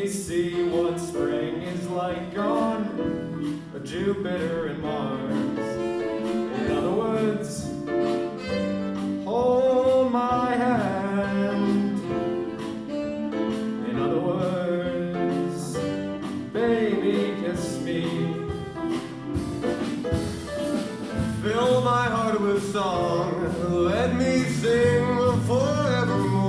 me see what spring is like on Jupiter and Mars. In other words, hold my hand. In other words, baby, kiss me. Fill my heart with song, let me sing forevermore.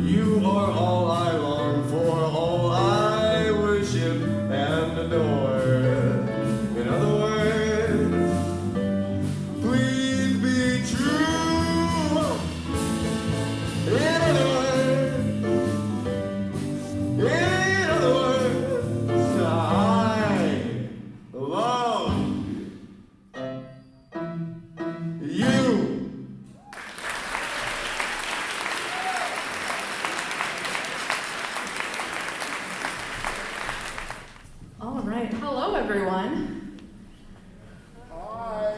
You are all I long for, all I worship and adore. In other words, please be true. In other words, I love you. All right, hello everyone. Hi.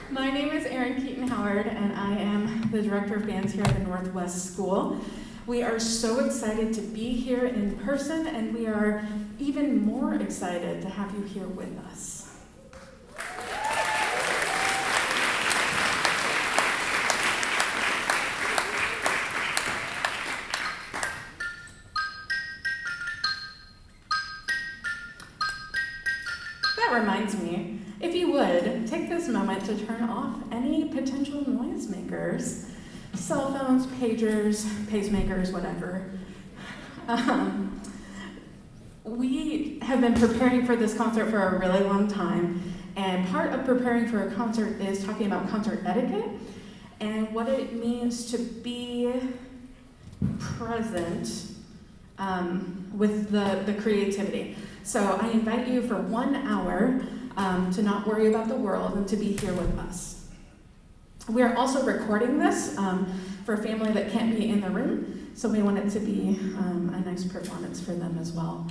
My name is Keeton-Howard and I am the director of bands here at the NWS School. We are so excited to be here in person and we are even more excited to have you here with us. That reminds me, if you would, take this moment to turn off any potential noisemakers, cell phones, pagers, pacemakers, whatever. We have been preparing for this concert for a really long time, and part of preparing for a concert is talking about concert etiquette and what it means to be present with the creativity. So I invite you for 1 hour to not worry about the world and to be here with us. We are also recording this for a family that can't be in the room, so we want it to be a nice performance for them as well.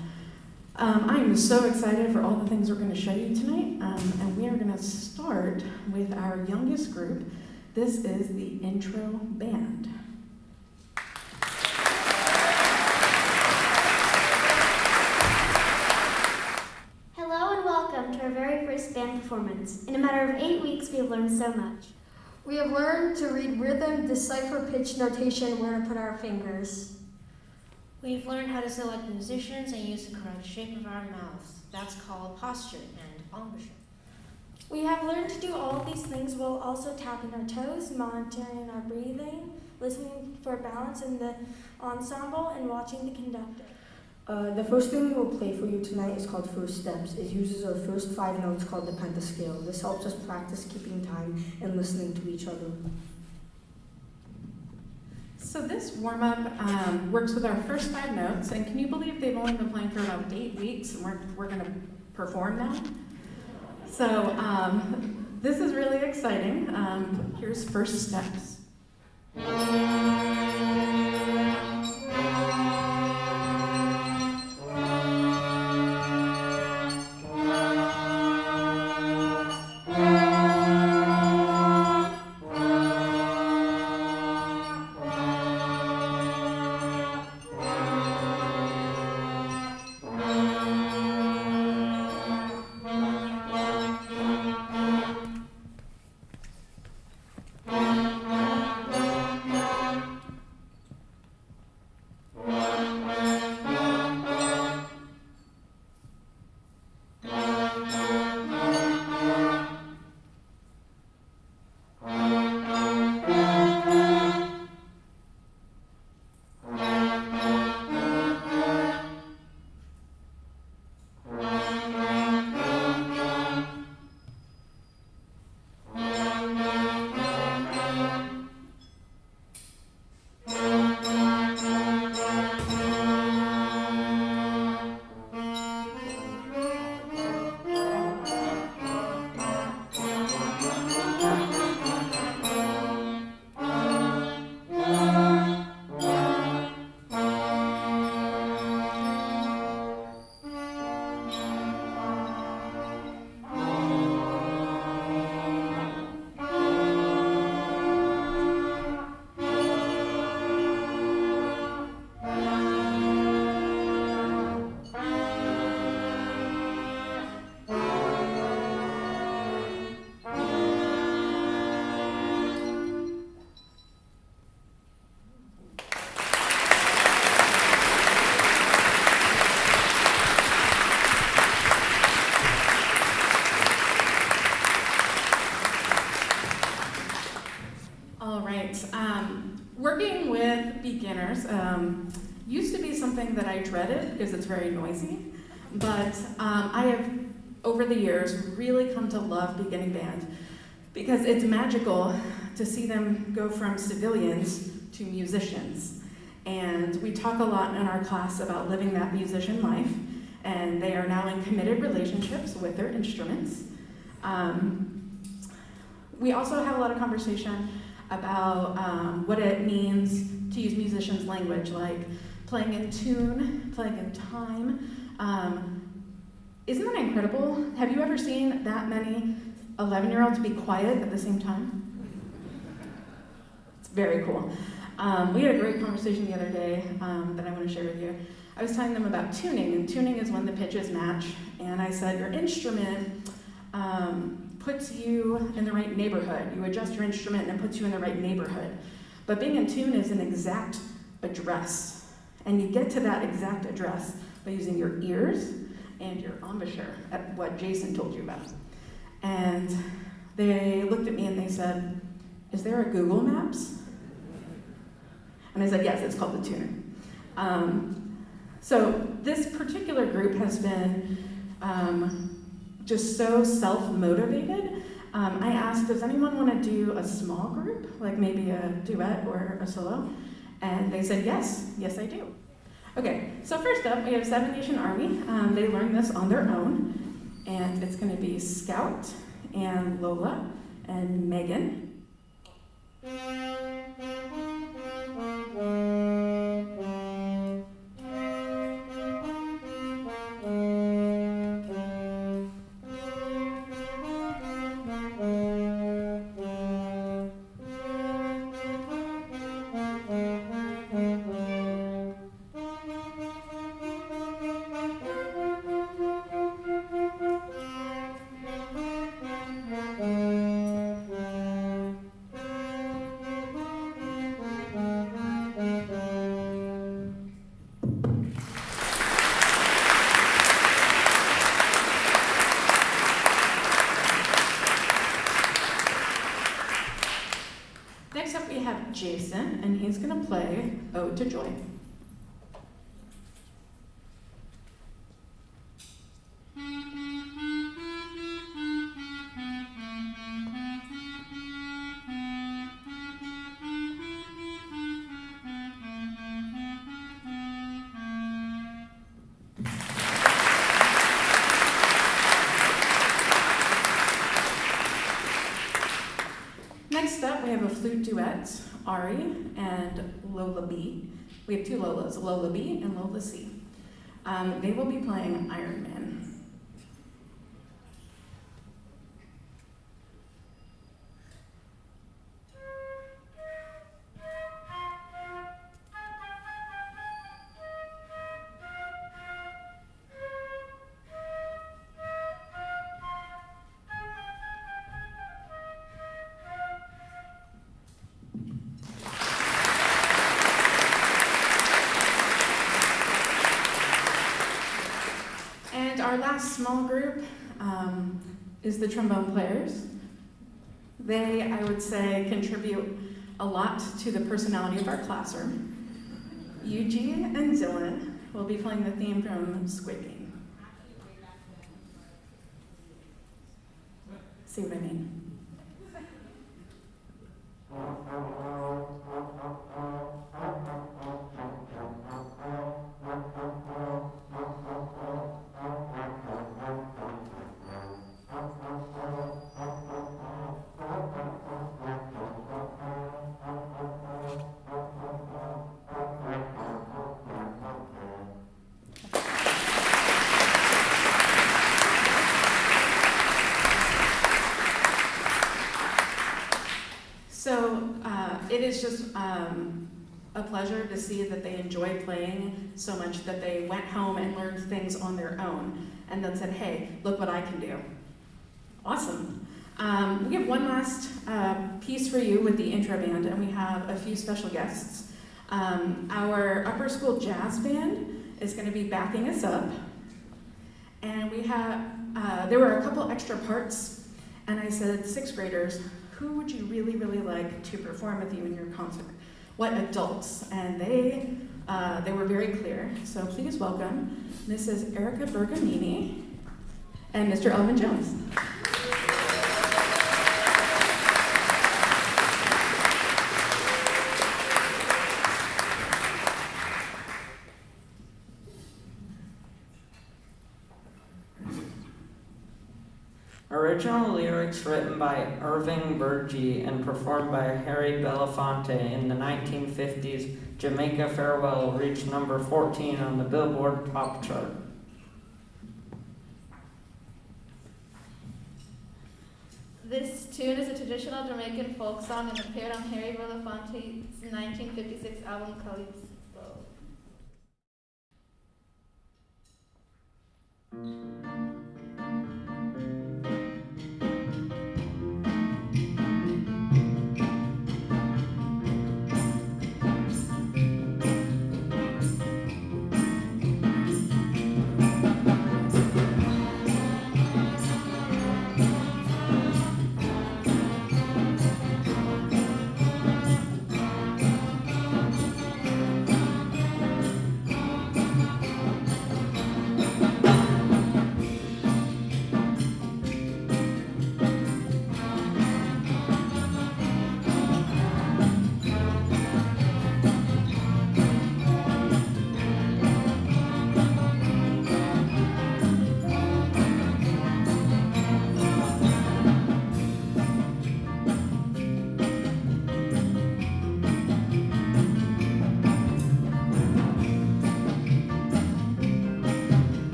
I am so excited for all the things we're going to show you tonight, and we are going to start with our youngest group. This is the intro band. Hello and welcome to our very first band performance. In a matter of 8 weeks, we have learned so much. We have learned to read rhythm, decipher pitch notation, where to put our fingers. We've learned how to select musicians and use the correct shape of our mouths. That's called posture and embouchure. We have learned to do all of these things while also tapping our toes, monitoring our breathing, listening for balance in the ensemble, and watching the conductor. The first thing we will play for you tonight is called First Steps. It uses our first 5 notes called the pentascale. This helps us practice keeping time and listening to each other. So this warm-up works with our first 5 notes, and can you believe they've only been playing for about 8 weeks, and we're going to perform now? So this is really exciting. Here's First Steps. beginners used to be something that I dreaded because it's very noisy, but I have, over the years, really come to love beginning band because it's magical to see them go from civilians to musicians. And we talk a lot in our class about living that musician life, and they are now in committed relationships with their instruments. We also have a lot of conversation about what it means to use musicians' language, like playing in tune, playing in time. Isn't that incredible? Have you ever seen that many 11-year-olds be quiet at the same time? It's very cool. We had a great conversation the other day that I want to share with you. I was telling them about tuning, and tuning is when the pitches match. And I said, your instrument puts you in the right neighborhood. You adjust your instrument and it puts you in the right neighborhood. But being in tune is an exact address. And you get to that exact address by using your ears and your embouchure, at what Jason told you about. And they looked at me and they said, is there a Google Maps? And I said, yes, it's called the tuner. So this particular group has been just so self-motivated. I asked, does anyone want to do a small group, like maybe a duet or a solo? And they said, yes, I do. Okay, so first up, we have Seven Nation Army. They learned this on their own, and it's going to be Scout and Lola and Megan. Next up we have Jason, and he's going to play Ode to Joy. Next up, we have a flute duet, Ari and Lola B. We have two Lolas, Lola B and Lola C. They will be playing Iron Man. Our last small group is the trombone players. They, I would say, contribute a lot to the personality of our classroom. Eugene and Dylan will be playing the theme from Squid Game. See what I mean? So it is just a pleasure to see that they enjoy playing so much that they went home and learned things on their own and then said, hey, look what I can do. Awesome. We have one last piece for you with the intro band, and we have a few special guests. Our upper school jazz band is going to be backing us up. And we have, there were a couple extra parts, and I said, 6th graders, who would you really, really like to perform with you in your concert? what adults, and they were very clear. So please welcome Mrs. Erica Bergamini and Mr. Elvin Jones. Original lyrics written by Irving Bergey and performed by Harry Belafonte in the 1950s, Jamaica Farewell reached number 14 on the Billboard Pop Chart. This tune is a traditional Jamaican folk song and appeared on Harry Belafonte's 1956 album Calypso.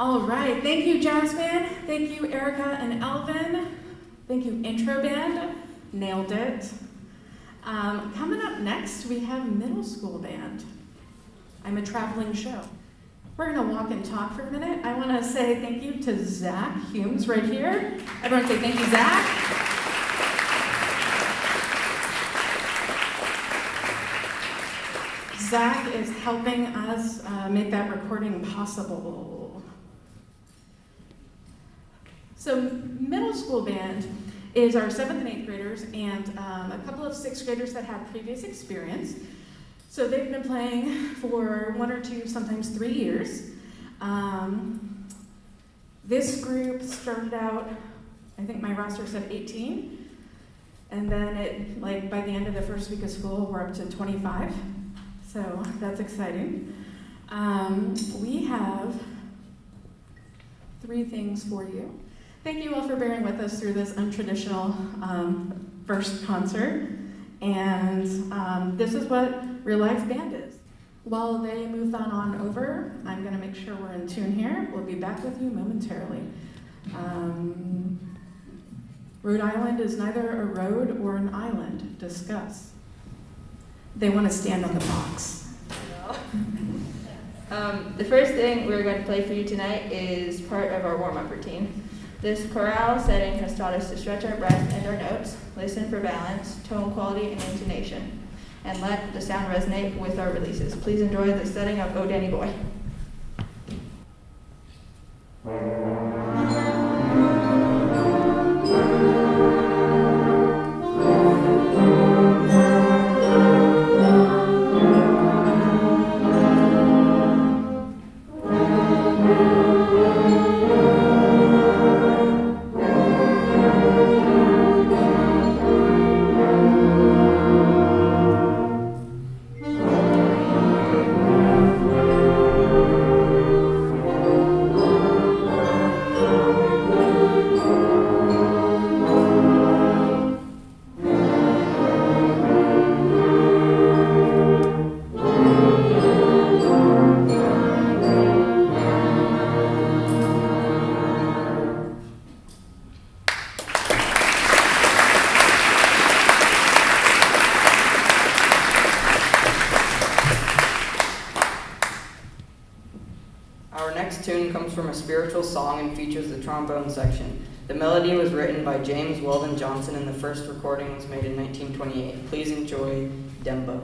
All right, thank you, Jasmine. Thank you, Erica and Elvin. Thank you, intro band. Nailed it. Coming up next, we have middle school band. I'm a traveling show. We're gonna walk and talk for a minute. I wanna say thank you to Zach Humes right here. Everyone say thank you, Zach. Zach is helping us make that recording possible. So middle school band is our 7th and 8th graders and a couple of 6th graders that have previous experience. So they've been playing for 1 or 2, sometimes 3 years. This group started out, I think my roster said 18, and then by the end of the first week of school, we're up to 25. So that's exciting. We have 3 things for you. Thank you all for bearing with us through this untraditional first concert. And this is what Real Life Band is. While they move that on over, I'm going to make sure we're in tune here. We'll be back with you momentarily. Rhode Island is neither a road or an island. Discuss. They want to stand on the box. The first thing we're going to play for you tonight is part of our warm-up routine. This chorale setting has taught us to stretch our breath and our notes, listen for balance, tone quality, and intonation, and let the sound resonate with our releases. Please enjoy the setting of Oh Danny Boy. From a spiritual song and features the trombone section. The melody was written by James Weldon Johnson and the first recording was made in 1928. Please enjoy Dembo.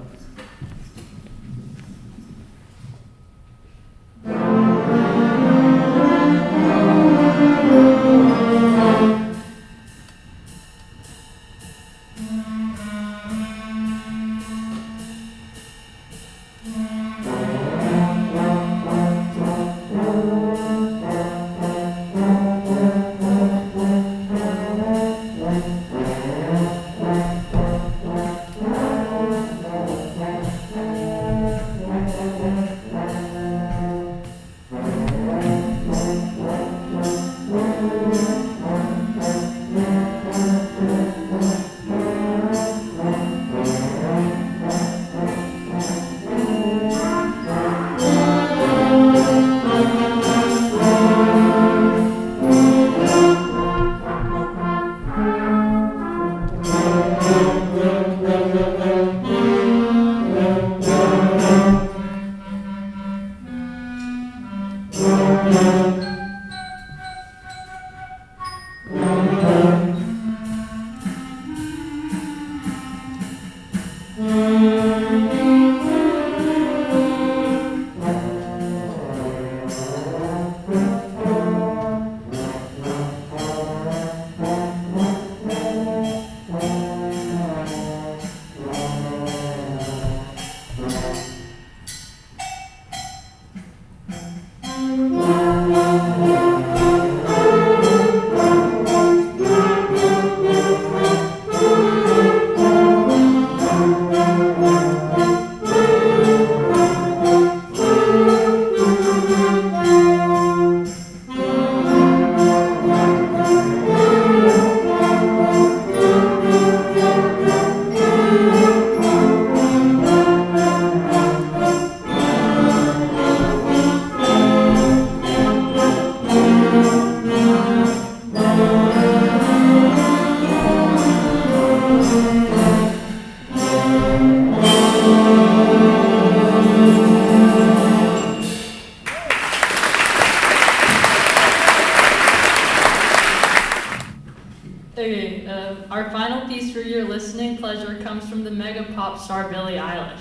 Our final piece for your listening pleasure comes from the mega pop star Billie Eilish.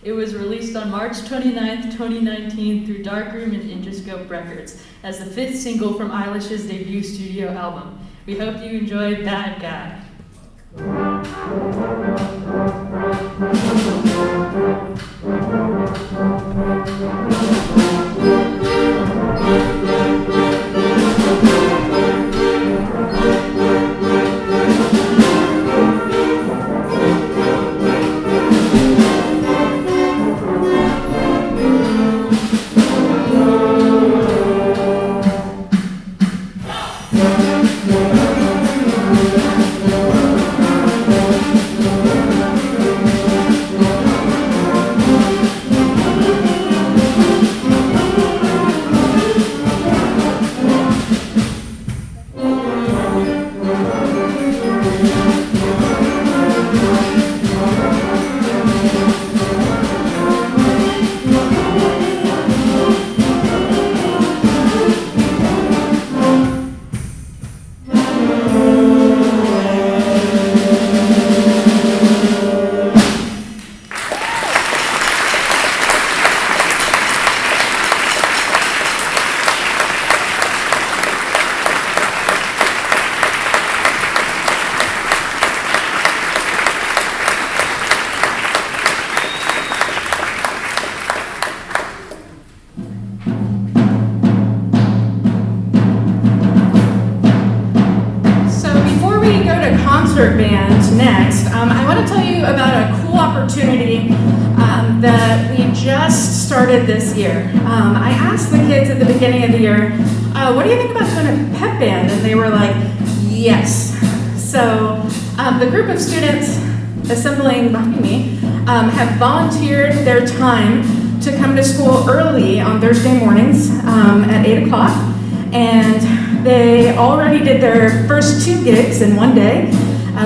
It was released on March 29th, 2019 through Darkroom and Interscope Records as the 5th single from Eilish's debut studio album. We hope you enjoy Bad Guy. go to concert band next, I want to tell you about a cool opportunity that we just started this year. I asked the kids at the beginning of the year, what do you think about doing a pep band? And they were like, yes. So the group of students assembling behind me have volunteered their time to come to school early on Thursday mornings at 8 o'clock. And they already did their first 2 gigs in one day.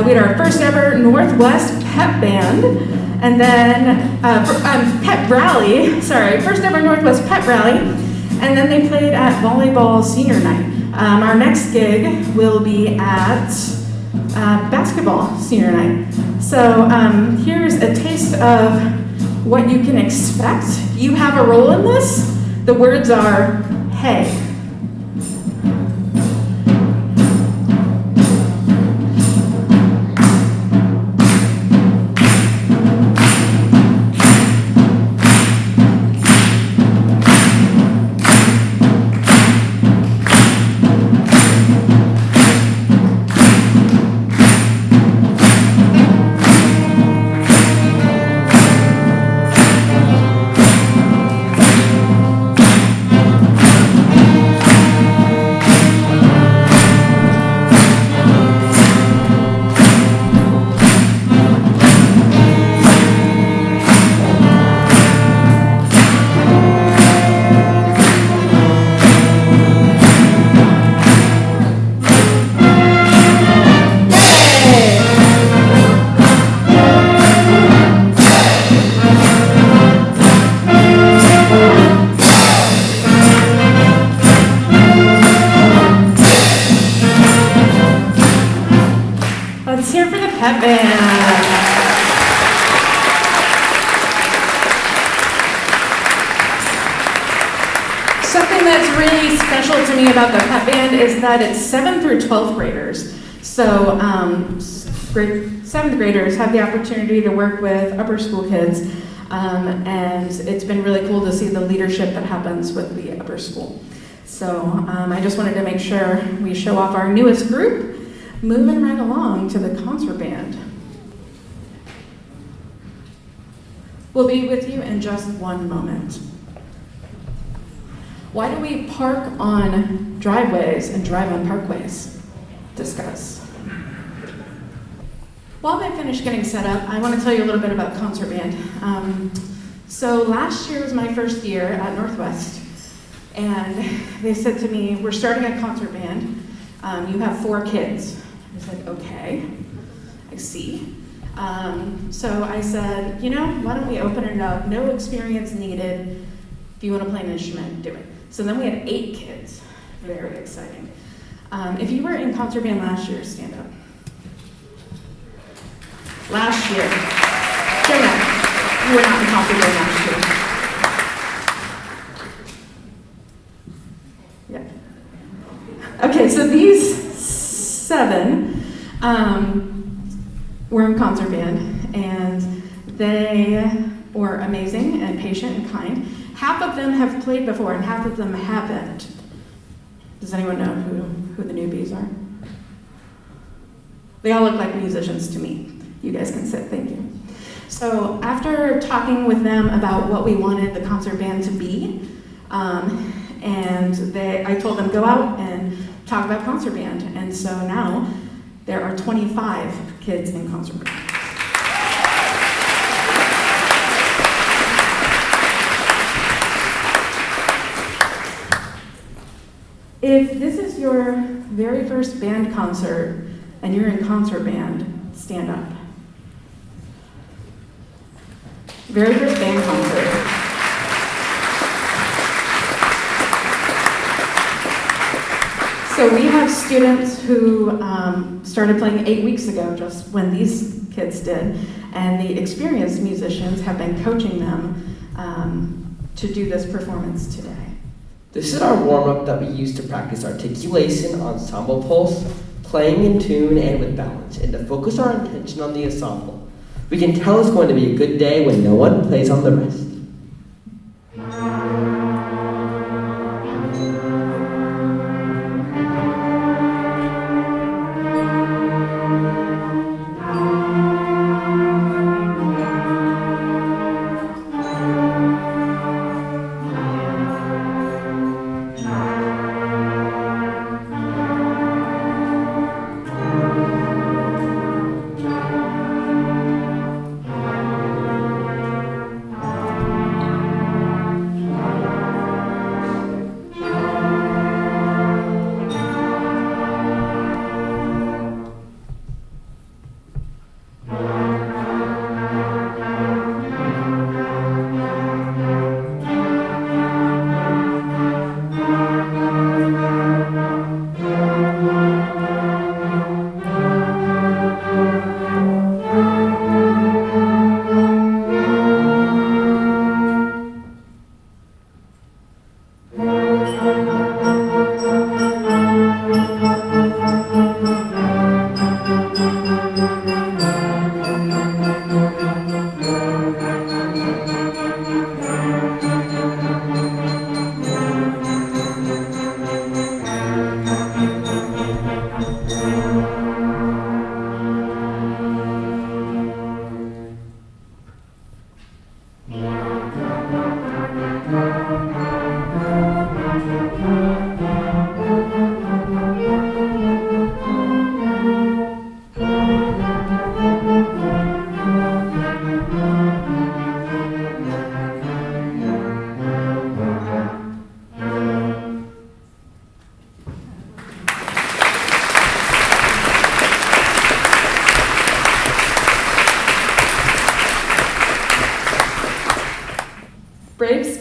We had our first ever Northwest pep band, and then pep rally, first ever Northwest pep rally, and then they played at volleyball senior night. Our next gig will be at basketball senior night. So here's a taste of what you can expect. You have a role in this. The words are, hey. Something that's really special to me about the pep band is that it's 7th through 12th graders. So 7th graders have the opportunity to work with upper school kids, and it's been really cool to see the leadership that happens with the upper school. So I just wanted to make sure we show off our newest group, moving right along to the concert band. We'll be with you in just one moment. Why do we park on driveways and drive on parkways? Discuss. While they finish getting set up, I want to tell you a little bit about concert band. So last year was my first year at Northwest, and they said to me, we're starting a concert band. You have 4 kids. I said, okay, I see. So I said, why don't we open it up? No experience needed. If you want to play an instrument, do it. So then we had 8 kids. Very exciting. If you were in concert band last year, stand up. Last year. Stand up. You were not in concert band last year. Yeah. Okay, so these 7 were in concert band, and they were amazing and patient and kind. Half of them have played before, and half of them haven't. Does anyone know who the newbies are? They all look like musicians to me. You guys can sit, thank you. So after talking with them about what we wanted the concert band to be, I told them, go out and talk about concert band. And so now there are 25 kids in concert band. If this is your very first band concert and you're in concert band, stand up. Very first band concert. So we have students who started playing 8 weeks ago, just when these kids did, and the experienced musicians have been coaching them to do this performance today. This is our warm-up that we use to practice articulation, ensemble pulse, playing in tune and with balance, and to focus our attention on the ensemble. We can tell it's going to be a good day when no one plays on the rest.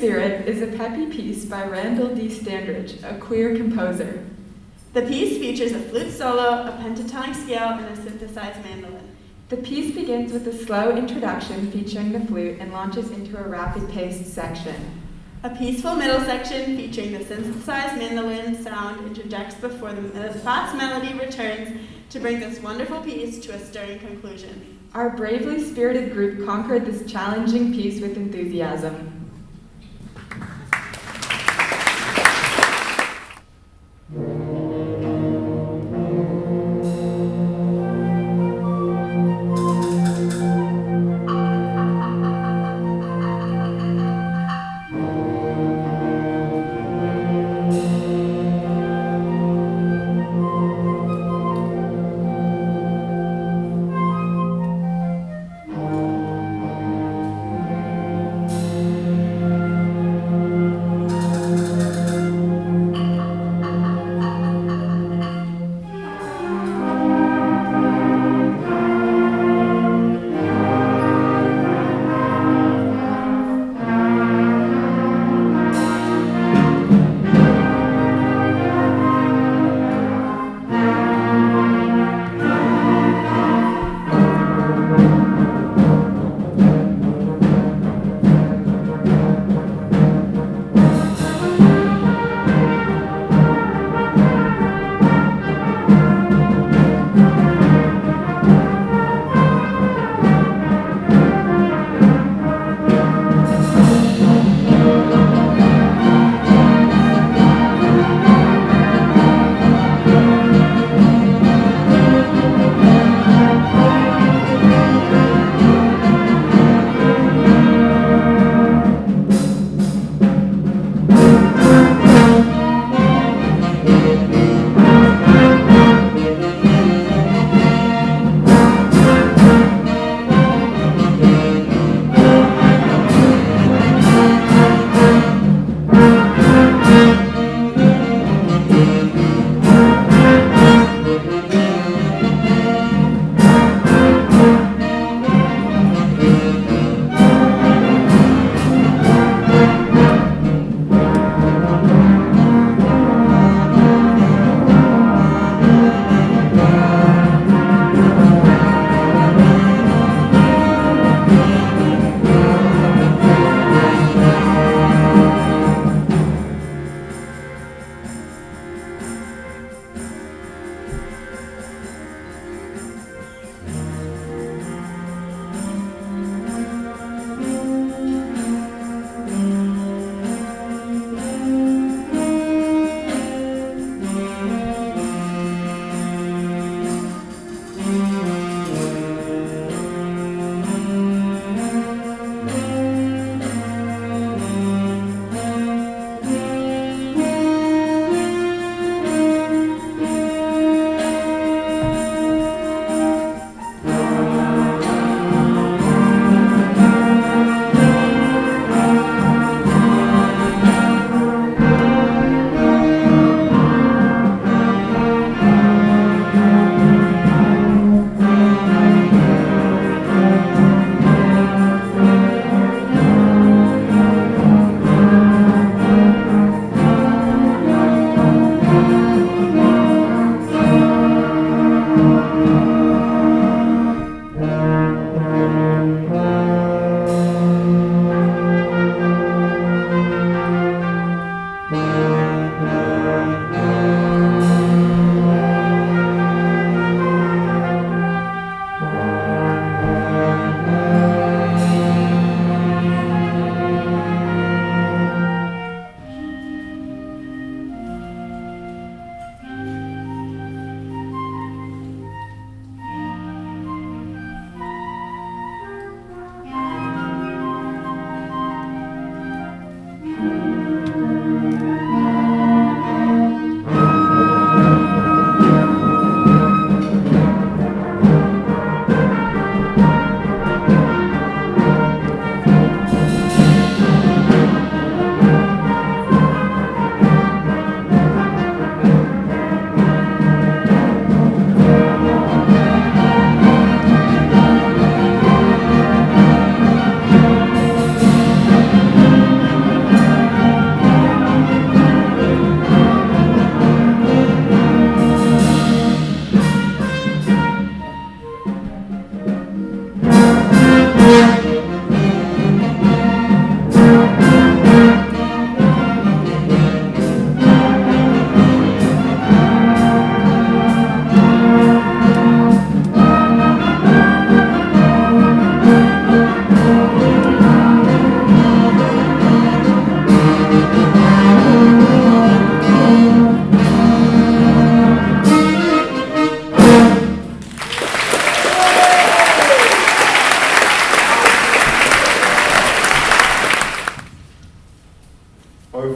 Spirit is a peppy piece by Randall D. Standridge, a queer composer. The piece features a flute solo, a pentatonic scale, and a synthesized mandolin. The piece begins with a slow introduction featuring the flute and launches into a rapid-paced section. A peaceful middle section featuring the synthesized mandolin sound interjects before the fast melody returns to bring this wonderful piece to a stirring conclusion. Our bravely spirited group conquered this challenging piece with enthusiasm.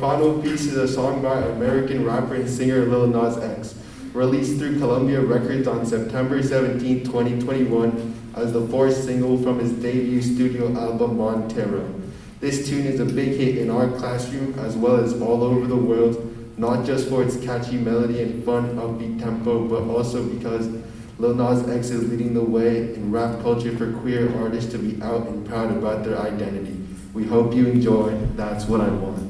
Chicano Piece is a song by American rapper and singer Lil Nas X, released through Columbia Records on September 17, 2021, as the fourth single from his debut studio album Montero. This tune is a big hit in our classroom as well as all over the world, not just for its catchy melody and fun upbeat tempo, but also because Lil Nas X is leading the way in rap culture for queer artists to be out and proud about their identity. We hope you enjoy That's What I Want.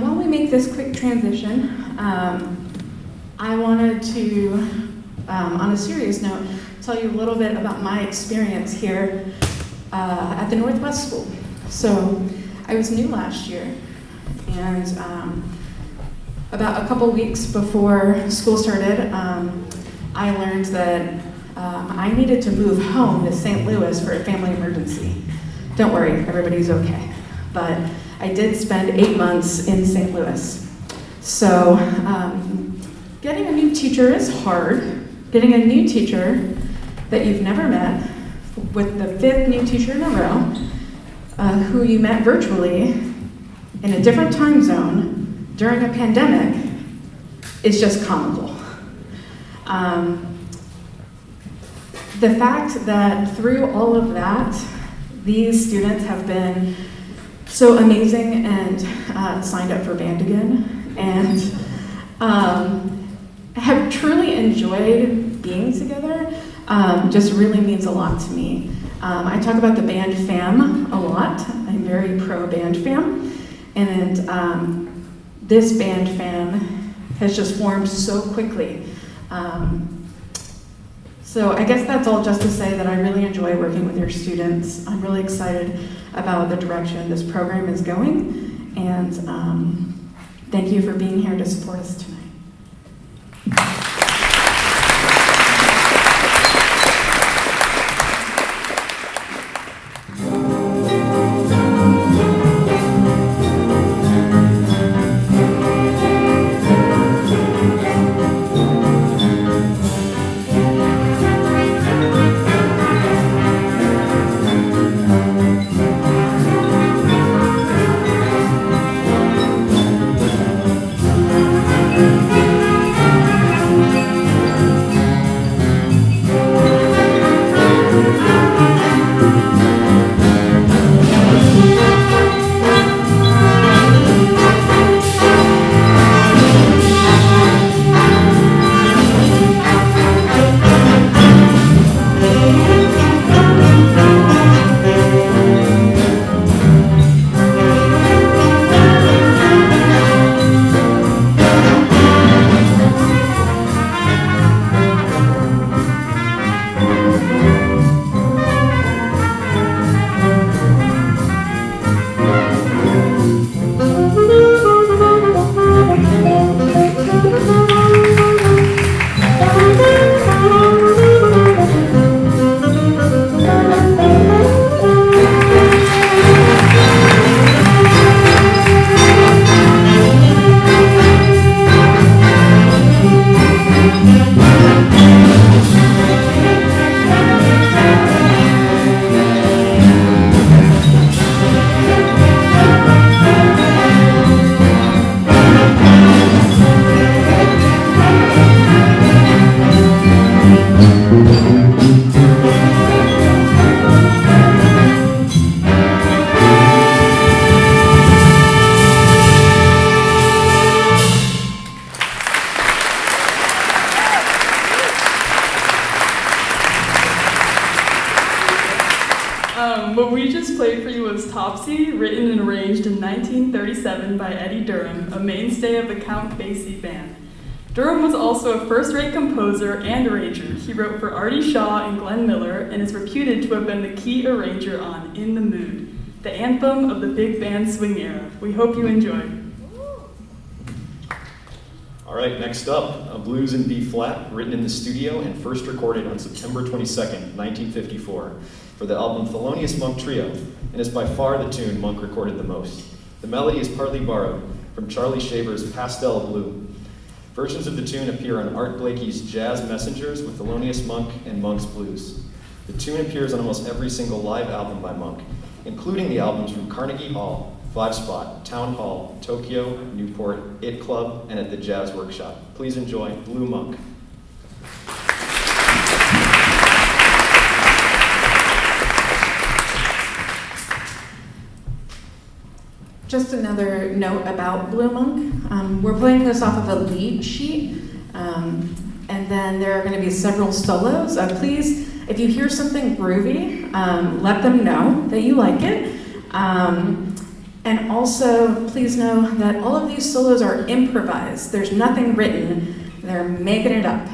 While we make this quick transition, I wanted to, on a serious note, tell you a little bit about my experience here at the Northwest School. So I was new last year, and about a couple weeks before school started, I learned that I needed to move home to St. Louis for a family emergency. Don't worry, everybody's okay. But I did spend 8 months in St. Louis. So getting a new teacher is hard. Getting a new teacher that you've never met, with the 5th new teacher in a row, who you met virtually in a different time zone during a pandemic, is just comical. The fact that through all of that, these students have been so amazing and signed up for band again, and have truly enjoyed being together, just really means a lot to me. I talk about the band fam a lot. I'm very pro band fam, and this band fam has just formed so quickly. So I guess that's all just to say that I really enjoy working with your students. I'm really excited about the direction this program is going, and thank you for being here to support us tonight. What we just played for you was Topsy, written and arranged in 1937 by Eddie Durham, a mainstay of the Count Basie Band. Durham was also a first-rate composer and arranger. He wrote for Artie Shaw and Glenn Miller and is reputed to have been the key arranger on In the Mood, the anthem of the big band swing era. We hope you enjoy. All right, next up, a blues in B flat, written in the studio and first recorded on September 22nd, 1954, for the album Thelonious Monk Trio, and is by far the tune Monk recorded the most. The melody is partly borrowed from Charlie Shaver's Pastel Blue. Versions of the tune appear on Art Blakey's Jazz Messengers with Thelonious Monk and Monk's Blues. The tune appears on almost every single live album by Monk, including the albums from Carnegie Hall, Five Spot, Town Hall, Tokyo, Newport, It Club, and at the Jazz Workshop. Please enjoy Blue Monk. Just another note about Blue Monk. We're playing this off of a lead sheet, and then there are going to be several solos. Please, if you hear something groovy, let them know that you like it. And also, please know that all of these solos are improvised. There's nothing written. They're making it up.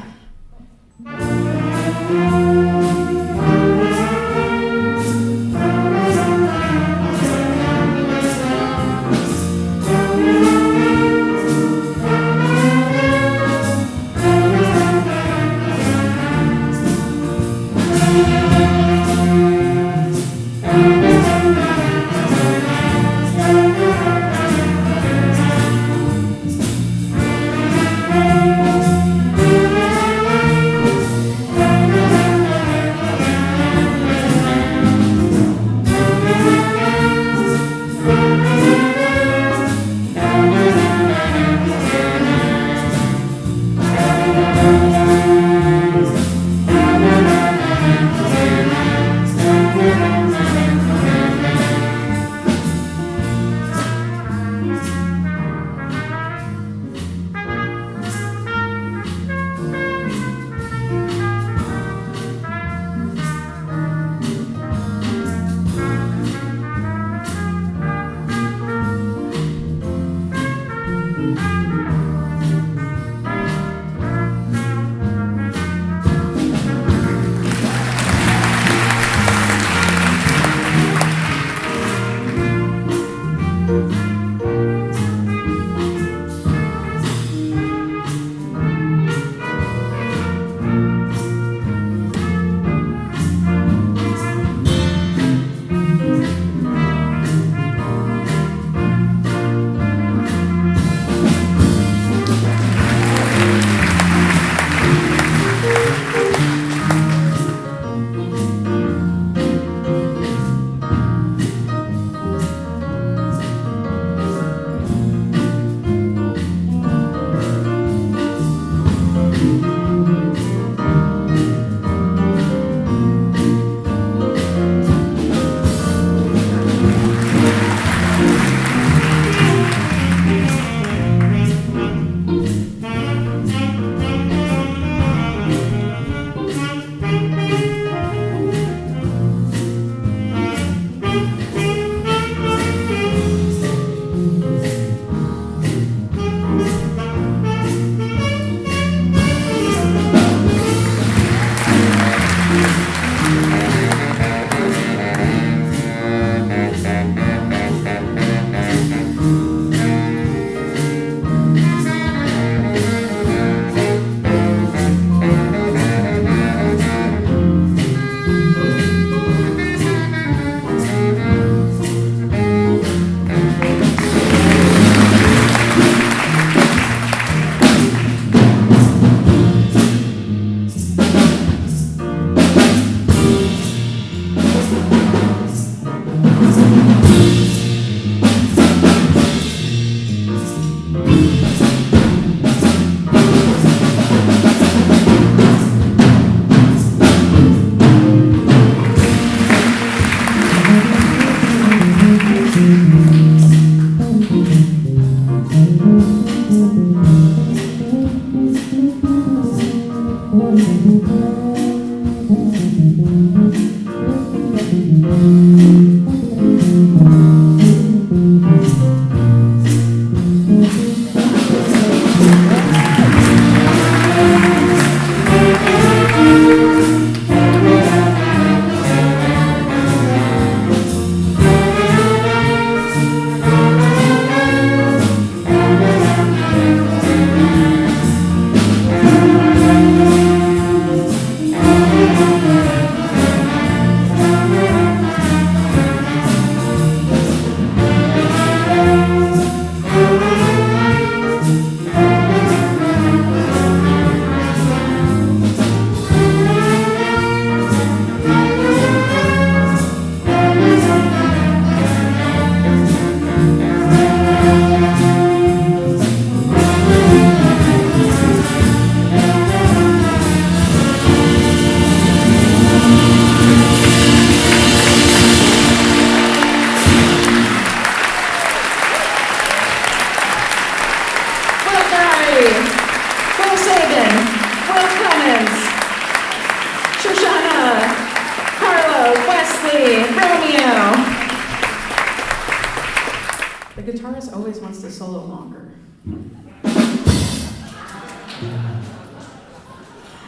The guitarist always wants to solo longer.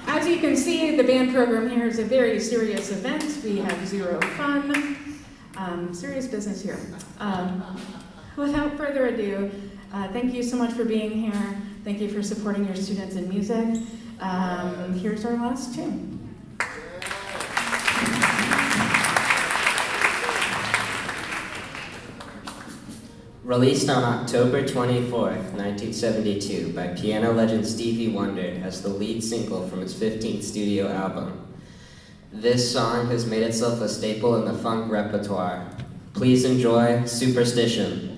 As you can see, the band program here is a very serious event. We have zero fun, serious business here. Without further ado, thank you so much for being here. Thank you for supporting your students in music. Here's our last tune. Released on October 24th, 1972 by piano legend Stevie Wonder as the lead single from his 15th studio album. This song has made itself a staple in the funk repertoire. Please enjoy Superstition.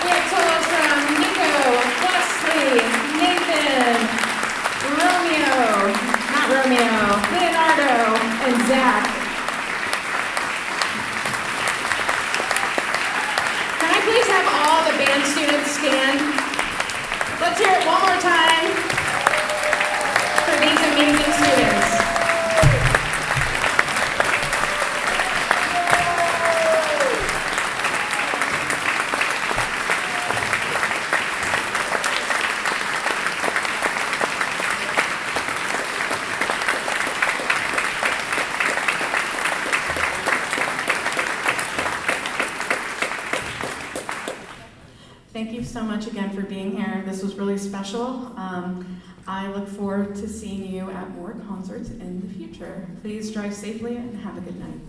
We have solos from Nico, Wesley, Nathan, Leonardo, and Zach. Can I please have all the band students stand? Let's hear it one more time for these amazing students. Thank you so much again for being here. This was really special. I look forward to seeing you at more concerts in the future. Please drive safely and have a good night.